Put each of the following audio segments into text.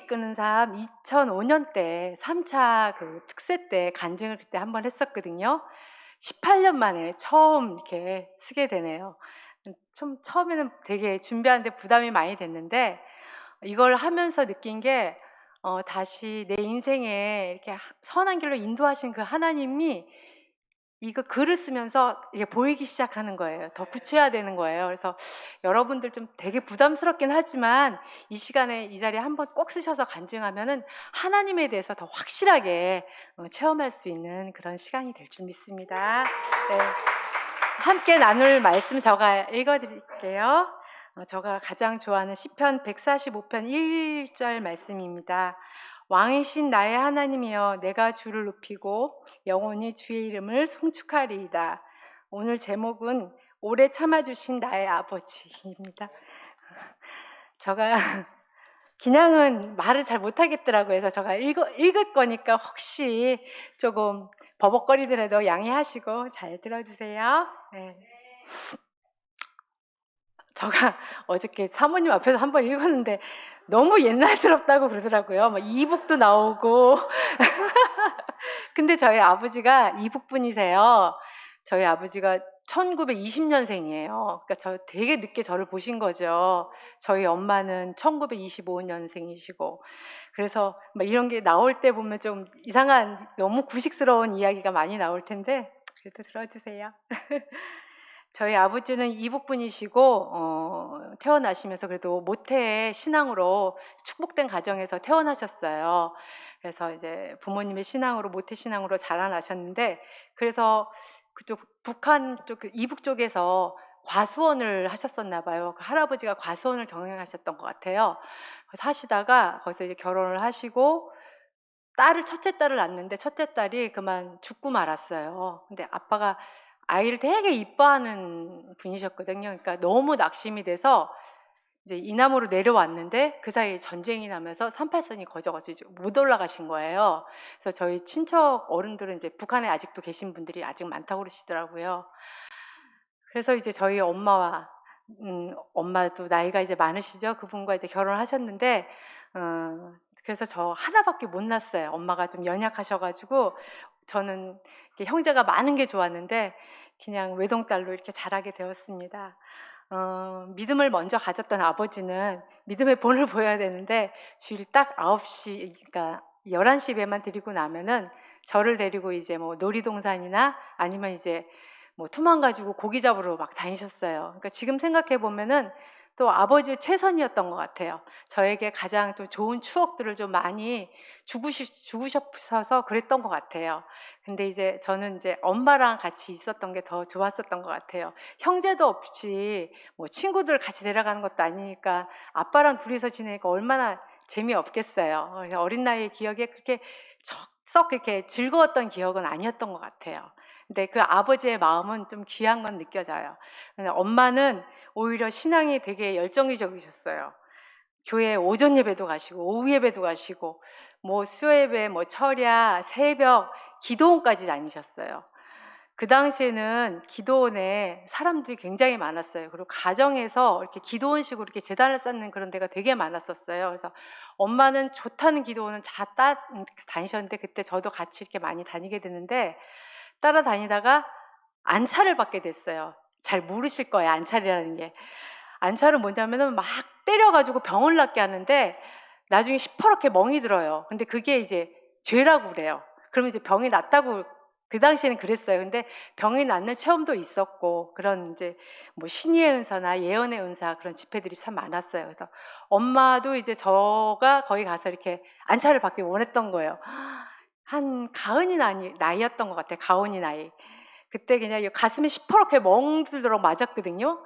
이끄는 삶 2005년 때 3차 그 특세 때 간증을 그때 한번 했었거든요. 18년 만에 처음 이렇게 쓰게 되네요. 좀 처음에는 되게 준비하는데 부담이 많이 됐는데 이걸 하면서 느낀 게 다시 내 인생에 이렇게 선한 길로 인도하신 그 하나님이 이거 글을 쓰면서 이게 보이기 시작하는 거예요. 더 구체화 되는 거예요. 그래서 여러분들 좀 되게 부담스럽긴 하지만 이 시간에 이 자리에 한번 꼭 쓰셔서 간증하면은 하나님에 대해서 더 확실하게 체험할 수 있는 그런 시간이 될 줄 믿습니다. 네. 함께 나눌 말씀 제가 읽어 드릴게요. 제가 가장 좋아하는 시편 145편 1절 말씀입니다. 왕이신 나의 하나님이여 내가 주를 높이고 영원히 주의 이름을 송축하리이다. 오늘 제목은 오래 참아주신 나의 아버지입니다. 제가 그냥은 말을 잘 못하겠더라고요. 그래서 제가 읽을 거니까 혹시 조금 버벅거리더라도 양해하시고 잘 들어주세요. 네. 제가 어저께 사모님 앞에서 한번 읽었는데 너무 옛날스럽다고 그러더라고요. 막 이북도 나오고. 근데 저희 아버지가 이북분이세요. 저희 아버지가 1920년생이에요. 그러니까 저 되게 늦게 저를 보신 거죠. 저희 엄마는 1925년생이시고. 그래서 막 이런 게 나올 때 보면 좀 이상한 너무 구식스러운 이야기가 많이 나올 텐데 그래도 들어주세요. 저희 아버지는 이북분이시고 태어나시면서 그래도 모태의 신앙으로 축복된 가정에서 태어나셨어요. 그래서 이제 부모님의 신앙으로 모태 신앙으로 자라나셨는데 그래서 그쪽 북한 쪽 그 이북 쪽에서 과수원을 하셨었나 봐요. 그 할아버지가 과수원을 경영하셨던 것 같아요. 그래서 하시다가 거기서 이제 결혼을 하시고 첫째 딸을 낳는데 첫째 딸이 그만 죽고 말았어요. 근데 아빠가 아이를 되게 이뻐하는 분이셨거든요. 그러니까 너무 낙심이 돼서 이제 이남으로 내려왔는데 그 사이에 전쟁이 나면서 38선이 거져가지고 못 올라가신 거예요. 그래서 저희 친척 어른들은 이제 북한에 아직도 계신 분들이 아직 많다고 그러시더라고요. 그래서 이제 저희 엄마와 엄마도 나이가 이제 많으시죠. 그분과 이제 결혼을 하셨는데 그래서 저 하나밖에 못 낳았어요. 엄마가 좀 연약하셔 가지고 저는 이렇게 형제가 많은 게 좋았는데 그냥 외동딸로 이렇게 자라게 되었습니다. 믿음을 먼저 가졌던 아버지는 믿음의 본을 보여야 되는데 주일 딱 9시 그러니까 11시 예배만 드리고 나면은 저를 데리고 이제 뭐 놀이동산이나 아니면 이제 뭐 투망 가지고 고기 잡으러 막 다니셨어요. 그러니까 지금 생각해 보면은 또 아버지의 최선이었던 것 같아요. 저에게 가장 또 좋은 추억들을 좀 많이 주구셔서 그랬던 것 같아요. 근데 이제 저는 이제 엄마랑 같이 있었던 게 더 좋았었던 것 같아요. 형제도 없이 뭐 친구들 같이 데려가는 것도 아니니까 아빠랑 둘이서 지내니까 얼마나 재미없겠어요. 어린 나이의 기억에 그렇게 썩 그렇게 즐거웠던 기억은 아니었던 것 같아요. 근데 그 아버지의 마음은 좀 귀한 건 느껴져요. 근데 엄마는 오히려 신앙이 되게 열정적이셨어요. 교회 오전 예배도 가시고 오후 예배도 가시고 뭐 수요예배, 뭐 철야, 새벽, 기도원까지 다니셨어요. 그 당시에는 기도원에 사람들이 굉장히 많았어요. 그리고 가정에서 이렇게 기도원식으로 이렇게 제단을 쌓는 그런 데가 되게 많았었어요. 그래서 엄마는 좋다는 기도원은 다니셨는데 그때 저도 같이 이렇게 많이 다니게 됐는데 따라다니다가 안차를 받게 됐어요. 잘 모르실 거예요, 안차라는 게. 안차는 뭐냐면은 막 때려 가지고 병을 낫게 하는데 나중에 시퍼렇게 멍이 들어요. 근데 그게 이제 죄라고 그래요. 그러면 이제 병이 낫다고 그 당시에는 그랬어요. 근데 병이 낫는 체험도 있었고 그런 이제 뭐 신의의 은사나 예언의 은사 그런 집회들이 참 많았어요. 그래서 엄마도 이제 저가 거기 가서 이렇게 안차를 받기 원했던 거예요. 한 가은이 나이였던 것 같아요. 가은이 나이. 그때 그냥 가슴이 시퍼렇게 멍들도록 맞았거든요.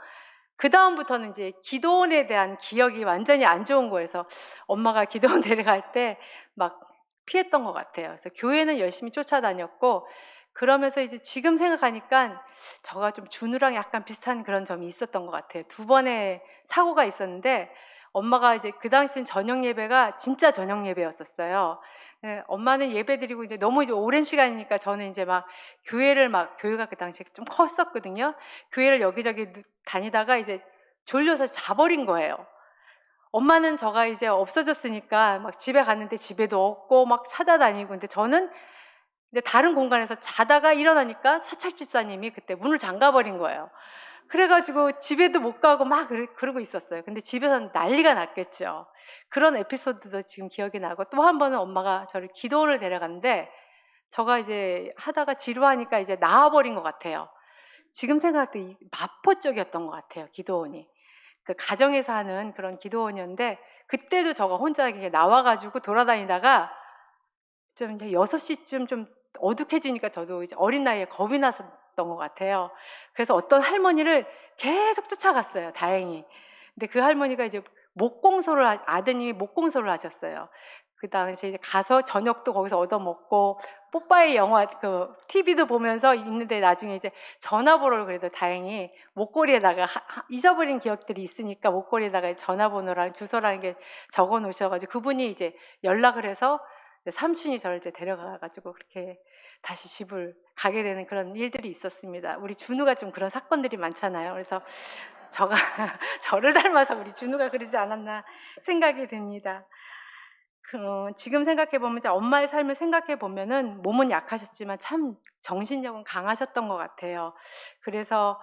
그다음부터는 이제 기도원에 대한 기억이 완전히 안 좋은 거예요. 그래서 엄마가 기도원 데려갈 때 막 피했던 것 같아요. 그래서 교회는 열심히 쫓아다녔고 그러면서 이제 지금 생각하니까 저가 좀 준우랑 약간 비슷한 그런 점이 있었던 것 같아요. 두 번의 사고가 있었는데 엄마가 이제 그 당시엔 저녁 예배가 진짜 저녁 예배였었어요. 예, 엄마는 예배 드리고 이제 너무 이제 오랜 시간이니까 저는 이제 막 교회가 그 당시에 좀 컸었거든요. 교회를 여기저기 다니다가 이제 졸려서 자버린 거예요. 엄마는 저가 이제 없어졌으니까 막 집에 갔는데 집에도 없고 막 찾아다니고, 근데 저는 이제 다른 공간에서 자다가 일어나니까 사찰 집사님이 그때 문을 잠가 버린 거예요. 그래 가지고 집에도 못 가고 막 그러고 있었어요. 근데 집에서는 난리가 났겠죠. 그런 에피소드도 지금 기억이 나고, 또 한 번은 엄마가 저를 기도원을 데려갔는데 저가 이제 하다가 지루하니까 이제 나와 버린 것 같아요. 지금 생각할 때 마포 쪽이었던 것 같아요, 기도원이. 그 가정에서 하는 그런 기도원이었는데, 그때도 저가 혼자 이렇게 나와 가지고 돌아다니다가 좀 이제 6시쯤 좀 어둑해지니까 저도 이제 어린 나이에 겁이 났었던 것 같아요. 그래서 어떤 할머니를 계속 쫓아갔어요, 다행히. 근데 그 할머니가 이제 아드님이 목공소를 하셨어요. 그 당시에 이제 가서 저녁도 거기서 얻어먹고, 뽀빠이 영화 그 TV도 보면서 있는데, 나중에 이제 전화번호를 그래도 다행히 목걸이에다가 잊어버린 기억들이 있으니까 목걸이에다가 전화번호랑 주소랑 이게 적어 놓으셔 가지고 그분이 이제 연락을 해서 삼촌이 저를 이제 데려가 가지고 그렇게 다시 집을 가게 되는 그런 일들이 있었습니다. 우리 준우가 좀 그런 사건들이 많잖아요. 그래서 저가 저를 닮아서 우리 준우가 그러지 않았나 생각이 듭니다. 지금 생각해 보면, 이제 엄마의 삶을 생각해 보면은 몸은 약하셨지만 참 정신력은 강하셨던 것 같아요. 그래서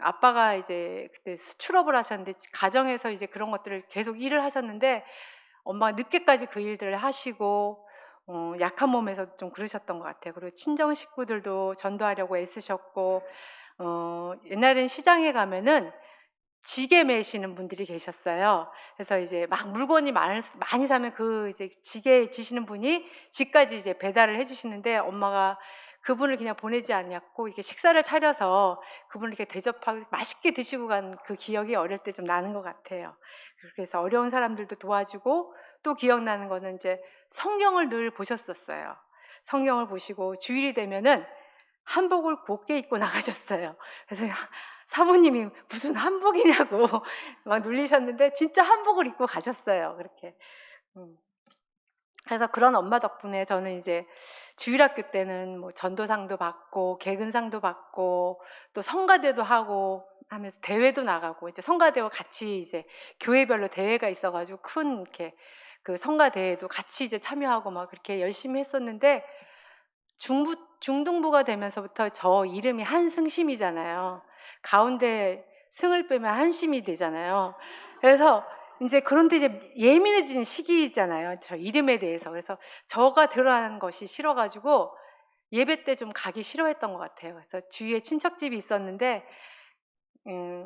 아빠가 이제 그때 수출업을 하셨는데 가정에서 이제 그런 것들을 계속 일을 하셨는데, 엄마가 늦게까지 그 일들을 하시고 약한 몸에서 좀 그러셨던 것 같아요. 그리고 친정 식구들도 전도하려고 애쓰셨고, 옛날에는 시장에 가면은 지게 매시는 분들이 계셨어요. 그래서 이제 막 물건이 많이 사면 그 이제 지게 지시는 분이 집까지 이제 배달을 해 주시는데, 엄마가 그분을 그냥 보내지 않았고 이렇게 식사를 차려서 그분을 이렇게 대접하고 맛있게 드시고 간 그 기억이 어릴 때 좀 나는 것 같아요. 그래서 어려운 사람들도 도와주고, 또 기억나는 거는 이제 성경을 늘 보셨었어요. 성경을 보시고 주일이 되면은 한복을 곱게 입고 나가셨어요. 그래서 사모님이 무슨 한복이냐고 막 놀리셨는데 진짜 한복을 입고 가셨어요, 그렇게. 음. 그래서 그런 엄마 덕분에 저는 이제 주일학교 때는 뭐 전도상도 받고 개근상도 받고 또 성가대도 하고 하면서 대회도 나가고, 이제 성가대와 같이 이제 교회별로 대회가 있어 가지고 큰 이렇게 그 성가대회도 같이 이제 참여하고 막 그렇게 열심히 했었는데, 중등부가 되면서부터 저 이름이 한승심이잖아요. 가운데 승을 빼면 한심이 되잖아요. 그래서 인제 그런데 이제 예민해지는 시기잖아요, 저 이름에 대해서. 그래서 저가 드러나는 것이 싫어 가지고 예배 때 좀 가기 싫어했던 것 같아요. 그래서 주위에 친척집이 있었는데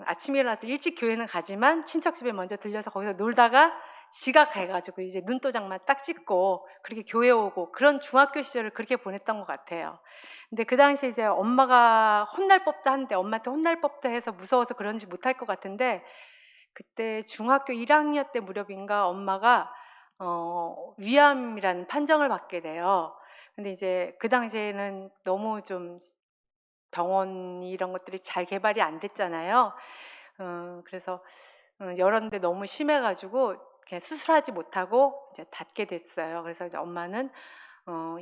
아침에 일어나서 일찍 교회는 가지만 친척집에 먼저 들려서 거기서 놀다가 지각해 가지고 이제 눈도장만 딱 찍고 그렇게 교회 오고, 그런 중학교 시절을 그렇게 보냈던 것 같아요. 근데 그 당시에 이제 엄마가 혼날 법도 한데, 엄마한테 혼날 법도 해서 무서워서 그런지 못할 것 같은데, 그때 중학교 1학년 때 무렵인가 엄마가 위암이라는 판정을 받게 돼요. 근데 이제 그 당시에는 너무 좀 병원이 이런 것들이 잘 개발이 안 됐잖아요. 그래서 열었는데 너무 심해 가지고 그냥 수술하지 못하고 이제 닫게 됐어요. 그래서 이제 엄마는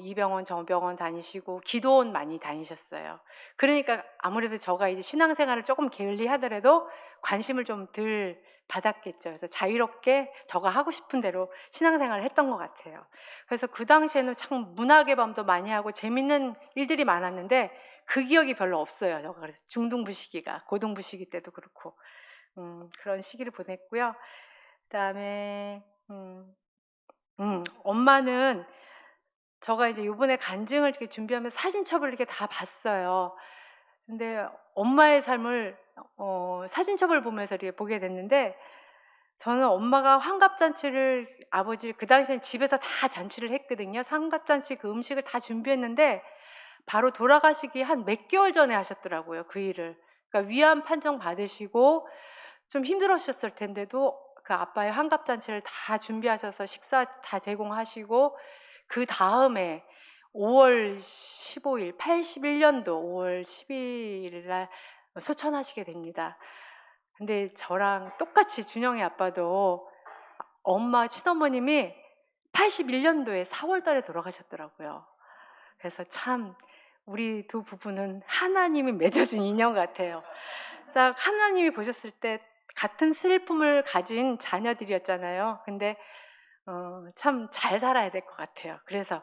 이 병원 저 병원 다니시고 기도원 많이 다니셨어요. 그러니까 아무래도 저가 이제 신앙생활을 조금 게을리하더라도 관심을 좀 덜 받았겠죠. 그래서 자유롭게 저가 하고 싶은 대로 신앙생활을 했던 것 같아요. 그래서 그 당시에는 참 문학의 밤도 많이 하고 재밌는 일들이 많았는데 그 기억이 별로 없어요, 저가. 그래서 중등부 시기가, 고등부 시기 때도 그렇고 그런 시기를 보냈고요. 그다음에 엄마는 저가 이제 요번에 간증을 이렇게 준비하면서 사진첩을 이렇게 다 봤어요. 근데 엄마의 삶을 사진첩을 보면서 이렇게 보게 됐는데, 저는 엄마가 환갑잔치를, 아버지 그 당시엔 집에서 다 잔치를 했거든요. 환갑잔치 그 음식을 다 준비했는데 바로 돌아가시기 한 몇 개월 전에 하셨더라고요, 그 일을. 그러니까 위암 판정 받으시고 좀 힘들으셨을 텐데도 그 아빠의 환갑잔치를 다 준비하셔서 식사 다 제공하시고, 그다음에 5월 15일 81년도 5월 12일 날 소천하시게 됩니다. 근데 저랑 똑같이 준영이 아빠도 엄마 친어머님이 81년도에 4월 달에 돌아가셨더라고요. 그래서 참 우리 두 부부는 하나님이 맺어준 인연 같아요. 딱 하나님이 보셨을 때 같은 슬픔을 가진 자녀들이었잖아요. 근데 참 잘 살아야 될 것 같아요. 그래서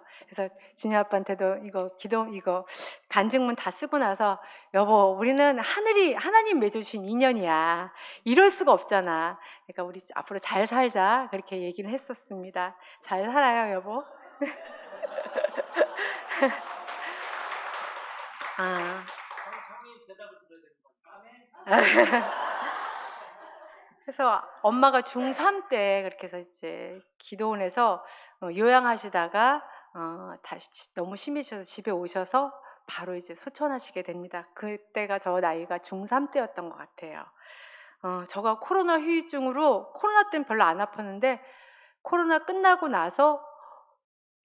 진이 아빠한테도 이거 간증문 다 쓰고 나서 여보, 우리는 하나님 맺어주신 인연이야. 이럴 수가 없잖아. 그러니까 우리 앞으로 잘 살자. 그렇게 얘기는 했었습니다. 잘 살아요, 여보. 아. 그래서 엄마가 중3 때 그렇게 해서 이제 기도원에서 요양하시다가 다시 너무 심해지셔서 집에 오셔서 바로 이제 소천하시게 됩니다. 그때가 저 나이가 중3 때였던 것 같아요. 저가 코로나 후유증으로 코로나 때는 별로 안 아팠는데 코로나 끝나고 나서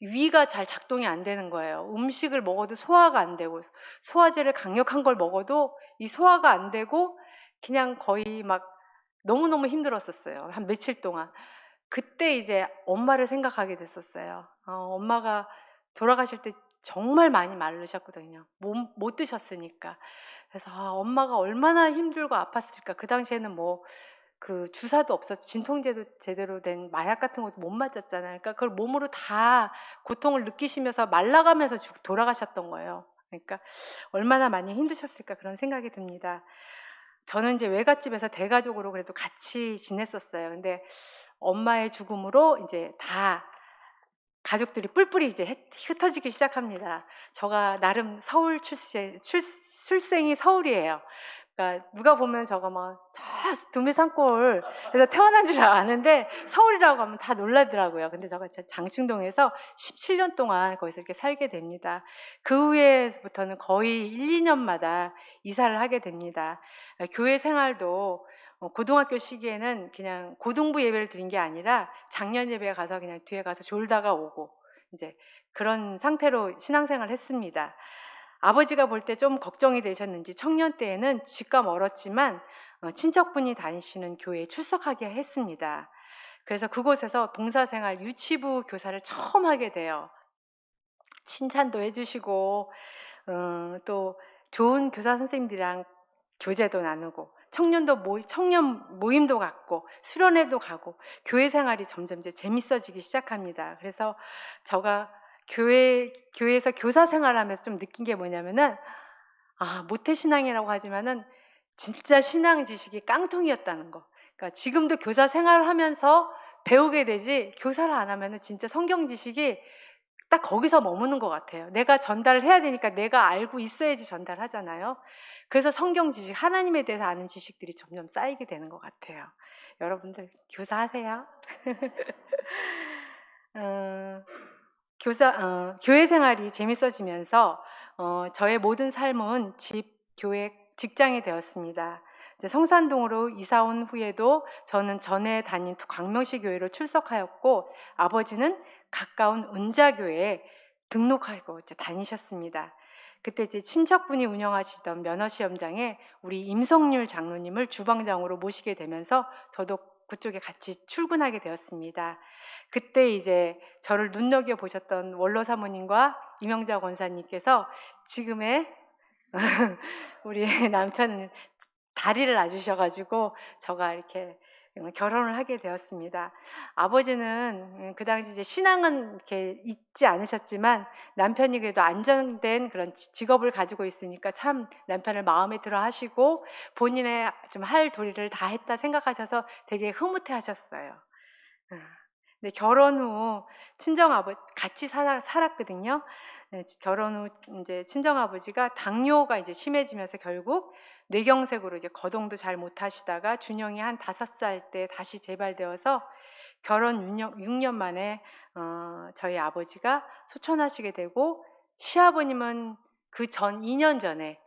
위가 잘 작동이 안 되는 거예요. 음식을 먹어도 소화가 안 되고 소화제를 강력한 걸 먹어도 이 소화가 안 되고 그냥 거의 막 너무너무 힘들었었어요. 한 며칠 동안. 그때 이제 엄마를 생각하게 됐었어요. 엄마가 돌아가실 때 정말 많이 마르셨거든요. 못 드셨으니까. 그래서 엄마가 얼마나 힘들고 아팠을까. 그 당시에는 뭐 그 주사도 없었, 진통제도 제대로 된 마약 같은 것도 못 맞았잖아요. 그러니까 그걸 몸으로 다 고통을 느끼시면서 말라가면서 돌아가셨던 거예요. 그러니까 얼마나 많이 힘드셨을까 그런 생각이 듭니다. 저는 이제 외갓집에서 대가족으로 그래도 같이 지냈었어요. 근데 엄마의 죽음으로 이제 다 가족들이 뿔뿔이 이제 흩어지기 시작합니다. 저가 나름 서울 출생이 서울이에요. 그러니까 누가 보면 저가 저 두메산골 에서 태어난 줄 아는데 서울이라고 하면 다 놀라더라고요. 근데 저가 장충동에서 17년 동안 거기서 이렇게 살게 됩니다. 그 후에부터는 거의 1, 2년마다 이사를 하게 됩니다. 교회 생활도 고등학교 시기에는 그냥 고등부 예배를 드린 게 아니라 작년 예배에 가서 그냥 뒤에 가서 졸다가 오고 이제 그런 상태로 신앙생활을 했습니다. 아버지가 볼 때 좀 걱정이 되셨는지 청년 때에는 집과 멀었지만 친척분이 다니시는 교회에 출석하게 했습니다. 그래서 그곳에서 봉사생활 유치부 교사를 처음 하게 돼요. 칭찬도 해주시고 또 좋은 교사 선생님들이랑 교제도 나누고 청년 모임도 갖고 수련회도 가고 교회 생활이 점점 이제 재밌어지기 시작합니다. 그래서 제가 교회에서 교사 생활하면서 좀 느낀 게 뭐냐면은 모태신앙이라고 하지만은 진짜 신앙 지식이 깡통이었다는 거. 그러니까 지금도 교사 생활을 하면서 배우게 되지 교사를 안 하면은 진짜 성경 지식이 딱 거기서 머무는 것 같아요. 내가 전달을 해야 되니까 내가 알고 있어야지 전달하잖아요. 그래서 성경 지식, 하나님에 대해서 아는 지식들이 점점 쌓이게 되는 것 같아요. 여러분들 교사하세요. 교회 생활이 재밌어지면서 저의 모든 삶은 집, 교회, 직장이 되었습니다. 성산동으로 이사 온 후에도 저는 전에 다닌 광명시 교회로 출석하였고 아버지는 가까운 은자교회에 등록하고 이제 다니셨습니다. 그때 이제 친척분이 운영하시던 면허시험장에 우리 임성률 장로님을 주방장으로 모시게 되면서 저도 그쪽에 같이 출근하게 되었습니다. 그때 이제 저를 눈여겨 보셨던 원로 사모님과 이명자 권사님께서 지금의 우리 남편 다리를 놔주셔가지고 저가 이렇게 결혼을 하게 되었습니다. 아버지는 그 당시 이제 신앙은 이렇게 잊지 않으셨지만 남편이 그래도 안정된 그런 직업을 가지고 있으니까 참 남편을 마음에 들어 하시고 본인의 좀 할 도리를 다 했다 생각하셔서 되게 흐뭇해 하셨어요. 근데 결혼 후 친정아버지 같이 살았거든요. 네, 결혼 후 이제 친정아버지가 당뇨가 이제 심해지면서 결국 뇌경색으로 이제 거동도 잘 못하시다가 준영이 한 5살 때 다시 재발되어서 결혼 6년 만에 저희 아버지가 소천하시게 되고 시아버님은 그 전 2년 전에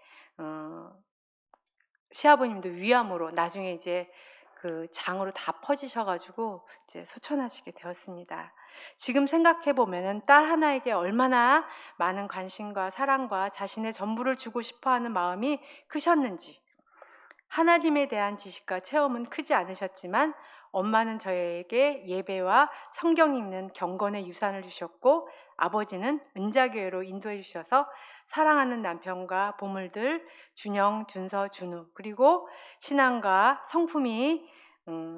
시아버님도 위암으로 나중에 이제 그 장으로 다 퍼지셔가지고 이제 소천하시게 되었습니다. 지금 생각해 보면은 딸 하나에게 얼마나 많은 관심과 사랑과 자신의 전부를 주고 싶어하는 마음이 크셨는지 하나님에 대한 지식과 체험은 크지 않으셨지만 엄마는 저에게 예배와 성경 읽는 경건의 유산을 주셨고 아버지는 은자교회로 인도해 주셔서 사랑하는 남편과 보물들 준영, 준서, 준우 그리고 신앙과 성품이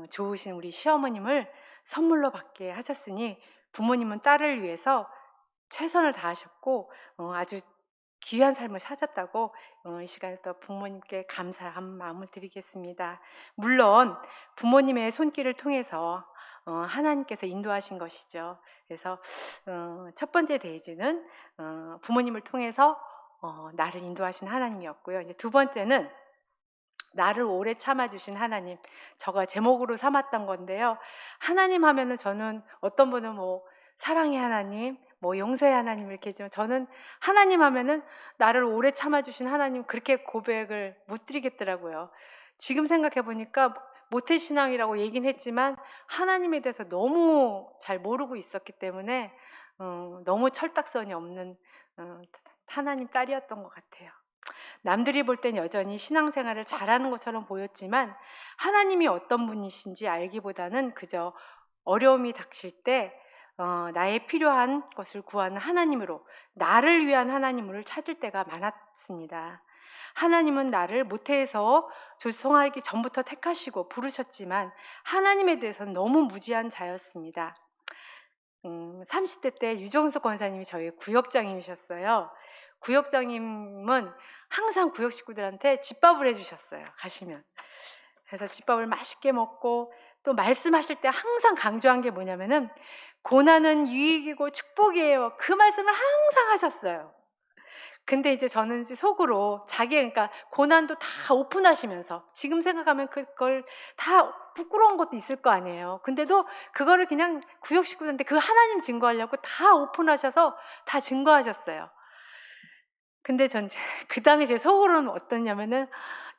좋으신 우리 시어머님을 선물로 받게 하셨으니 부모님은 딸을 위해서 최선을 다하셨고 아주 귀한 삶을 사셨다고 이 시간에 또 부모님께 감사한 마음을 드리겠습니다. 물론 부모님의 손길을 통해서 하나님께서 인도하신 것이죠. 그래서 첫 번째 대지는 부모님을 통해서 나를 인도하신 하나님이었고요. 이제 두 번째는 나를 오래 참아주신 하나님. 저가 제목으로 삼았던 건데요. 하나님 하면은 저는 어떤 분은 뭐 사랑의 하나님, 뭐 용서의 하나님 이렇게 했지만 저는 하나님 하면은 나를 오래 참아주신 하나님 그렇게 고백을 못 드리겠더라고요. 지금 생각해 보니까 모태신앙이라고 얘기는 했지만 하나님에 대해서 너무 잘 모르고 있었기 때문에 너무 철딱선이 없는 하나님 딸이었던 것 같아요. 남들이 볼 땐 여전히 신앙생활을 잘하는 것처럼 보였지만 하나님이 어떤 분이신지 알기보다는 그저 어려움이 닥칠 때 나의 필요한 것을 구하는 하나님으로 나를 위한 하나님을 찾을 때가 많았습니다. 하나님은 나를 모태에서 조성하기 전부터 택하시고 부르셨지만 하나님에 대해서는 너무 무지한 자였습니다. 30대 때 유정숙 권사님이 저희 구역장님이셨어요. 구역장님은 항상 구역 식구들한테 집밥을 해주셨어요. 가시면. 그래서 집밥을 맛있게 먹고 또 말씀하실 때 항상 강조한 게 뭐냐면은 고난은 유익이고 축복이에요. 그 말씀을 항상 하셨어요. 근데 이제 저는 이제 속으로 그러니까 고난도 다 오픈하시면서 지금 생각하면 그걸 다 부끄러운 것도 있을 거 아니에요. 근데도 그거를 그냥 구역 식구들한테 그 하나님 증거하려고 다 오픈하셔서 다 증거하셨어요. 근데 전 그 당시 제 속으로는 어떠냐면은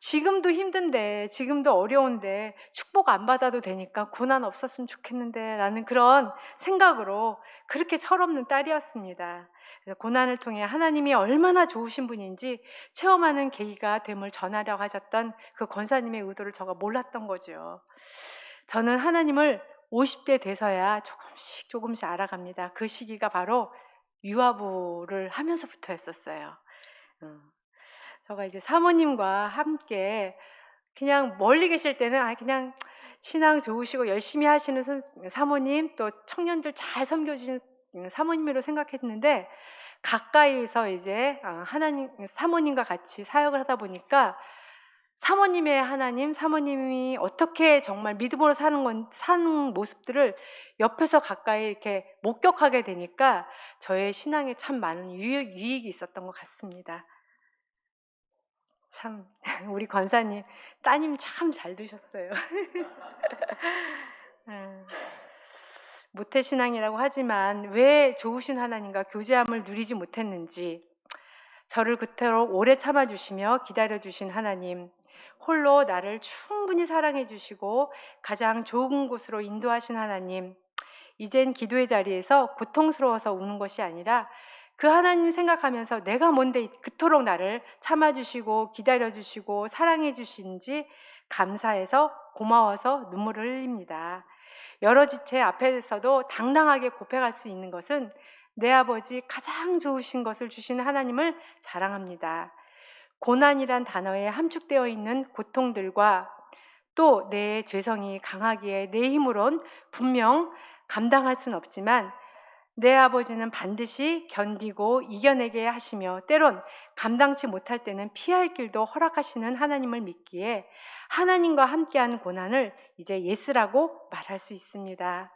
지금도 힘든데 지금도 어려운데 축복 안 받아도 되니까 고난 없었으면 좋겠는데 라는 그런 생각으로 그렇게 철없는 딸이었습니다. 그래서 고난을 통해 하나님이 얼마나 좋으신 분인지 체험하는 계기가 됨을 전하려고 하셨던 그 권사님의 의도를 제가 몰랐던 거죠. 저는 하나님을 50대 돼서야 조금씩 알아갑니다. 그 시기가 바로 유아부를 하면서부터였었어요. 제가 이제 사모님과 함께 그냥 멀리 계실 때는 그냥 신앙 좋으시고 열심히 하시는 사모님 또 청년들 잘 섬겨주시는 사모님으로 생각했는데 가까이서 이제 하나님 사모님과 같이 사역을 하다 보니까 사모님의 하나님, 사모님이 어떻게 정말 믿음으로 사는 모습들을 옆에서 가까이 이렇게 목격하게 되니까 저의 신앙에 참 많은 유익이 있었던 것 같습니다. 참 우리 권사님 따님 참 잘 두셨어요. 모태신앙이라고 하지만 왜 좋으신 하나님과 교제함을 누리지 못했는지 저를 그토록 오래 참아주시며 기다려주신 하나님 홀로 나를 충분히 사랑해 주시고 가장 좋은 곳으로 인도하신 하나님 이젠 기도의 자리에서 고통스러워서 우는 것이 아니라 그 하나님 생각하면서 내가 뭔데 그토록 나를 참아주시고 기다려주시고 사랑해주신지 감사해서 고마워서 눈물을 흘립니다. 여러 지체 앞에서도 당당하게 고백할 수 있는 것은 내 아버지 가장 좋으신 것을 주시는 하나님을 자랑합니다. 고난이란 단어에 함축되어 있는 고통들과 또 내 죄성이 강하기에 내 힘으론 분명 감당할 수는 없지만 내 아버지는 반드시 견디고 이겨내게 하시며 때론 감당치 못할 때는 피할 길도 허락하시는 하나님을 믿기에 하나님과 함께하는 고난을 이제 예스라고 말할 수 있습니다.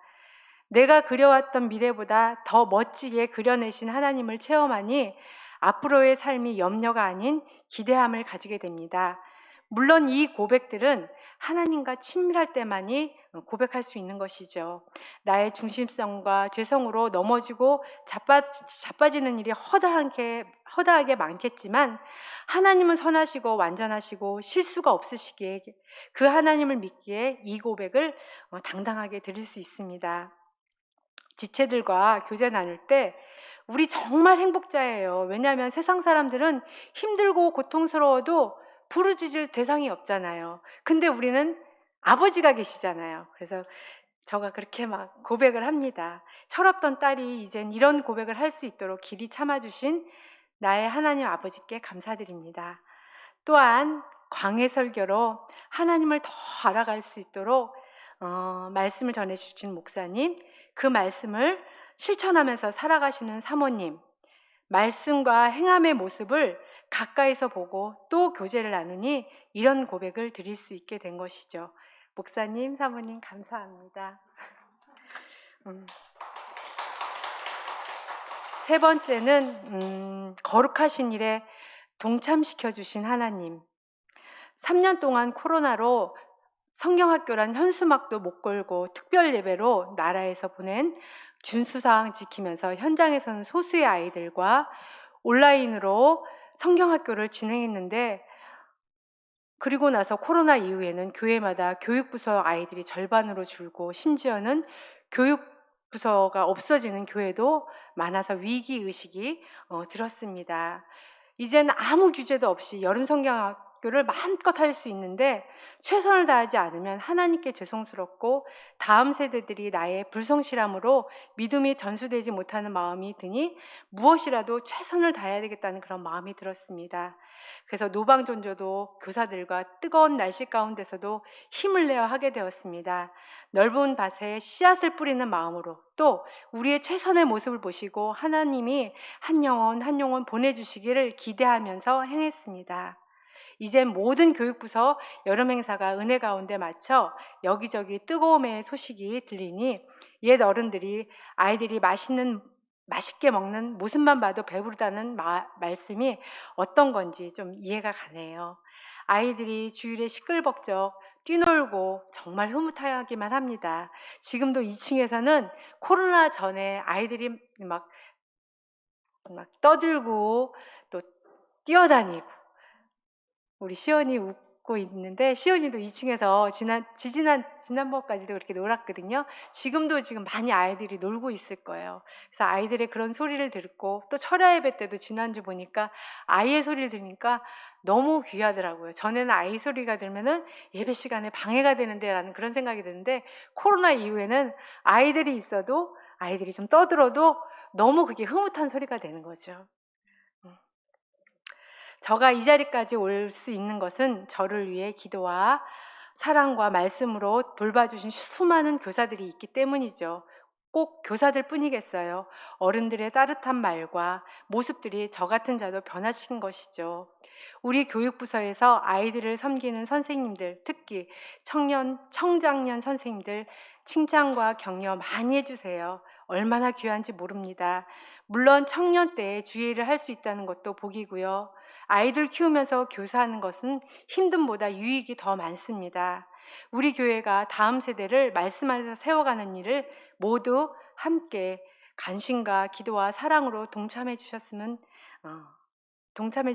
내가 그려왔던 미래보다 더 멋지게 그려내신 하나님을 체험하니 앞으로의 삶이 염려가 아닌 기대함을 가지게 됩니다. 물론 이 고백들은 하나님과 친밀할 때만이 고백할 수 있는 것이죠. 나의 중심성과 죄성으로 넘어지고 자빠지는 일이 허다하게 많겠지만 하나님은 선하시고 완전하시고 실수가 없으시기에 그 하나님을 믿기에 이 고백을 당당하게 드릴 수 있습니다. 지체들과 교제 나눌 때 우리 정말 행복자예요. 왜냐하면 세상 사람들은 힘들고 고통스러워도 부르짖을 대상이 없잖아요. 근데 우리는 아버지가 계시잖아요. 그래서 저가 그렇게 막 고백을 합니다. 철없던 딸이 이젠 이런 고백을 할 수 있도록 길이 참아주신 나의 하나님 아버지께 감사드립니다. 또한 광해 설교로 하나님을 더 알아갈 수 있도록 말씀을 전해주신 목사님, 그 말씀을 실천하면서 살아가시는 사모님, 말씀과 행함의 모습을 가까이서 보고 또 교제를 나누니 이런 고백을 드릴 수 있게 된 것이죠. 목사님, 사모님 감사합니다. 세 번째는 거룩하신 일에 동참시켜 주신 하나님. 3년 동안 코로나로 성경학교란 현수막도 못 걸고 특별 예배로 나라에서 보낸 준수사항 지키면서 현장에서는 소수의 아이들과 온라인으로 성경학교를 진행했는데, 그리고 나서 코로나 이후에는 교회마다 교육부서 아이들이 절반으로 줄고 심지어는 교육부서가 없어지는 교회도 많아서 위기의식이 들었습니다. 이제는 아무 규제도 없이 여름 성경학교를 마음껏 할 수 있는데 최선을 다하지 않으면 하나님께 죄송스럽고 다음 세대들이 나의 불성실함으로 믿음이 전수되지 못하는 마음이 드니 무엇이라도 최선을 다해야 되겠다는 그런 마음이 들었습니다. 그래서 노방전조도 교사들과 뜨거운 날씨 가운데서도 힘을 내어 하게 되었습니다. 넓은 밭에 씨앗을 뿌리는 마음으로 또 우리의 최선의 모습을 보시고 하나님이 한 영혼 보내주시기를 기대하면서 행했습니다. 이젠 모든 교육부서 여름 행사가 은혜 가운데 맞춰 여기저기 뜨거움의 소식이 들리니 옛 어른들이 아이들이 맛있게 먹는 모습만 봐도 배부르다는 말씀이 어떤 건지 좀 이해가 가네요. 아이들이 주일에 시끌벅적 뛰놀고 정말 흐뭇하기만 합니다. 지금도 2층에서는 코로나 전에 아이들이 막 떠들고 또 뛰어다니고, 우리 시연이 웃고 있는데 시연이도 2층에서 지난번까지도 그렇게 놀았거든요. 지금도 지금 많이 아이들이 놀고 있을 거예요. 그래서 아이들의 그런 소리를 듣고 또 철야 예배 때도 지난주 보니까 아이의 소리를 들으니까 너무 귀하더라고요. 전에는 아이 소리가 들면은 예배 시간에 방해가 되는데라는 그런 생각이 드는데 코로나 이후에는 아이들이 있어도 아이들이 좀 떠들어도 너무 그게 흐뭇한 소리가 되는 거죠. 저가 이 자리까지 올 수 있는 것은 저를 위해 기도와 사랑과 말씀으로 돌봐주신 수많은 교사들이 있기 때문이죠. 꼭 교사들 뿐이겠어요. 어른들의 따뜻한 말과 모습들이 저 같은 자도 변화시킨 것이죠. 우리 교육부서에서 아이들을 섬기는 선생님들, 특히 청장년 선생님들 칭찬과 격려 많이 해주세요. 얼마나 귀한지 모릅니다. 물론 청년 때 주의를 할 수 있다는 것도 복이고요. 아이들 키우면서 교사하는 것은 힘듦보다 유익이 더 많습니다. 우리 교회가 다음 세대를 말씀 안에서 세워가는 일을 모두 함께 간신과 기도와 사랑으로 동참해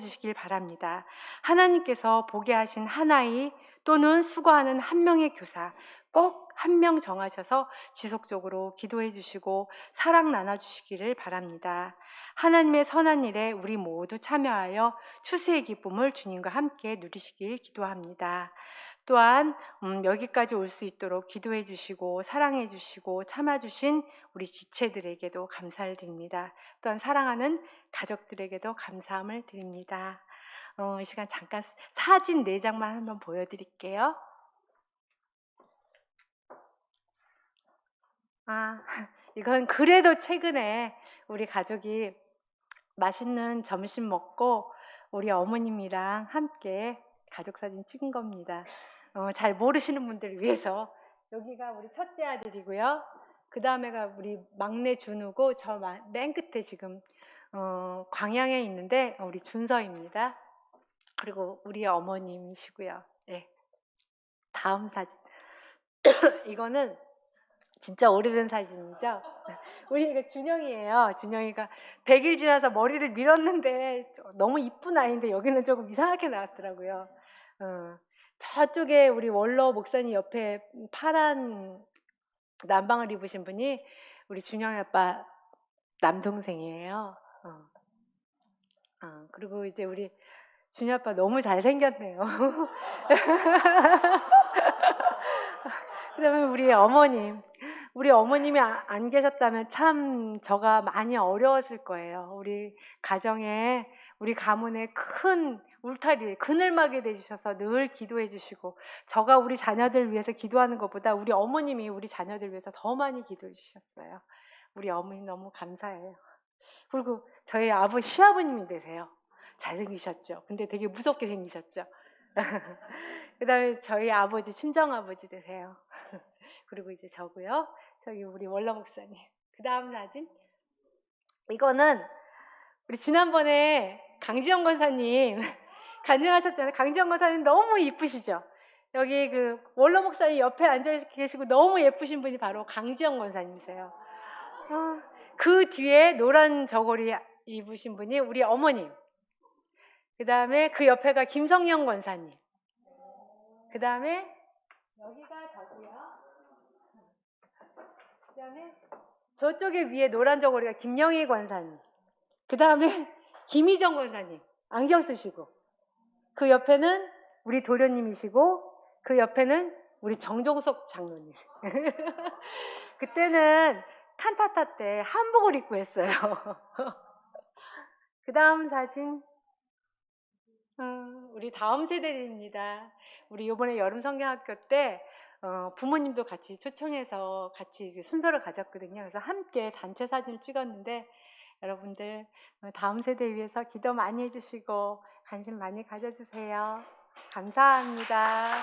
주시길 바랍니다. 하나님께서 보게 하신 한 아이 또는 수고하는 한 명의 교사 꼭 한 명 정하셔서 지속적으로 기도해 주시고 사랑 나눠 주시기를 바랍니다. 하나님의 선한 일에 우리 모두 참여하여 추수의 기쁨을 주님과 함께 누리시길 기도합니다. 또한 여기까지 올 수 있도록 기도해 주시고 사랑해 주시고 참아 주신 우리 지체들에게도 감사를 드립니다. 또한 사랑하는 가족들에게도 감사함을 드립니다. 이 시간 잠깐 사진 4장만 한번 보여드릴게요. 이건 그래도 최근에 우리 가족이 맛있는 점심 먹고 우리 어머님이랑 함께 가족 사진 찍은 겁니다. 잘 모르시는 분들을 위해서. 여기가 우리 첫째 아들이고요. 그 다음에가 우리 막내 준우고 저 맨 끝에 지금 광양에 있는데 우리 준서입니다. 그리고 우리 어머님이시고요. 네. 다음 사진. 이거는 진짜 오래된 사진이죠. 우리 이거 준영이에요. 준영이가 100일 지나서 머리를 밀었는데 너무 이쁜 아이인데 여기는 조금 이상하게 나왔더라고요. 저쪽에 우리 원로 목사님 옆에 파란 남방을 입으신 분이 우리 준영이 아빠 남동생이에요. 그리고 이제 우리 준이 아빠 너무 잘생겼네요. 그다음에 우리 어머님이 안 계셨다면 참 저가 많이 어려웠을 거예요. 우리 가정에, 우리 가문에 큰 울타리, 그늘막이 되주셔서 늘 기도해 주시고, 저가 우리 자녀들 위해서 기도하는 것보다 우리 어머님이 우리 자녀들 위해서 더 많이 기도해 주셨어요. 우리 어머니 너무 감사해요. 그리고 저희 시아버님이 되세요. 잘생기셨죠? 근데 되게 무섭게 생기셨죠? 그다음에 저희 친정아버지 되세요. 그리고 이제 저고요. 저기 우리 원로 목사님. 그다음 사진. 이거는 우리 지난번에 강지영 권사님 간증하셨잖아요. 강지영 권사님 너무 이쁘시죠? 여기 그 원로 목사님 옆에 앉아 계시고 너무 예쁘신 분이 바로 강지영 권사님이세요. 그 뒤에 노란 저고리 입으신 분이 우리 어머님. 그 다음에 그 옆에가 김성영 권사님. 그 다음에 여기가 저고요. 그 다음에 저쪽에 위에 노란 저고리가 김영희 권사님. 그 다음에 김희정 권사님. 안경 쓰시고. 그 옆에는 우리 도련님이시고, 그 옆에는 우리 정종석 장로님. 그때는 칸타타 때 한복을 입고 했어요. 그 다음 사진. 우리 다음 세대입니다. 우리 이번에 여름 성경학교 때 부모님도 같이 초청해서 같이 그 순서를 가졌거든요. 그래서 함께 단체 사진을 찍었는데, 여러분들 다음 세대 위해서 기도 많이 해주시고 관심 많이 가져주세요. 감사합니다.